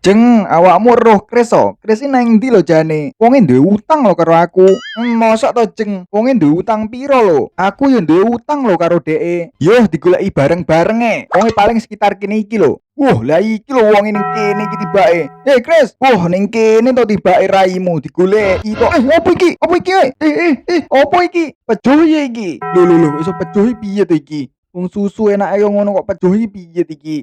Jeng, awakmu roh Kris oh. Kris iki nang ndi lho jane? Wonge duwe utang lho karo aku. Mosok to Jeng? Wonge duwe utang piro lho? Aku yo duwe utang lho karo dheke. Yo digoleki bareng-bareng Wonge paling sekitar kene iki lho. Lah iki lho wong ning kene iki tibake. Kris, ning kene to tibake raimu digoleki to. Opo iki? Opo iki? Opo iki? Pejuh ya iki. Lho, iso pejuh piye to iki? Wong susu enak yo ngono kok pejuh iki piye iki?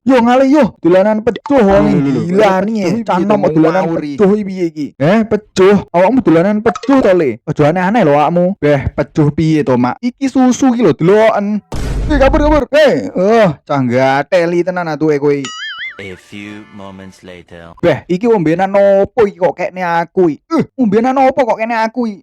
Yo ngale yo, dolanan pejuh wong gila nih. Canom kok dolanan pejuh iki piye iki? Pejuh. Awakmu dolanan pejuh to le? Aja aneh-aneh lho awakmu. Pejuh piye to, Mak? Iki susu iki lho deloken. Kabur. Cah teli tenan atuke kowe. A few moments later. Iki ombenan opo iki kok kene aku iki? Ombenan opo kok kene aku iki?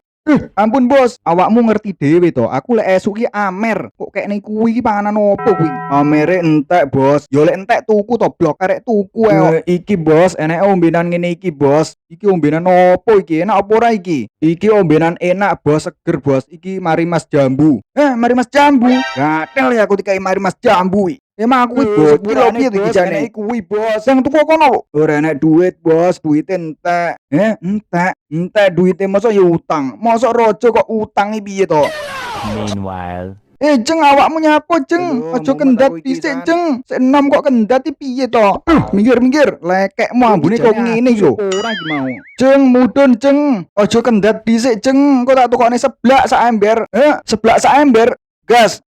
Ampun bos, awakmu ngerti dhewe to. Aku lek esuk iki amer. Kok kene kuwi iki panganan opo kuwi? Amere entek, Bos. Yo lek entek tuku to blok arek tuku iki bos, eneke ombenan ngene iki, Bos. Iki ombenan opo iki? Enak apa ora iki? Iki ombenan enak, Bos, seger, Bos. Iki Mari Mas Jambu. Mari Mas Jambu. Gatel ya aku dikai Mari Mas Jambu iki. Emang aku bocil lho piye iki jane kuwi bos. Yang tuku kono lho. Ora enek duit, Bos. Duite entek. Entek duite mosok ya utang. Mosok raja kok utangi piye to? Meanwhile. Jeng awakmu nyapo, Jeng? Aja kendat dhisik, Jeng. Sik enom kok kendat piye to? Minggir. Lekekmu ambune kok ngene lho. Ora iki mau. Jeng, mudhun, Jeng. Aja kendat dhisik, Jeng. Kok tak tukokne seblak sak ember. Seblak sak ember. Gas.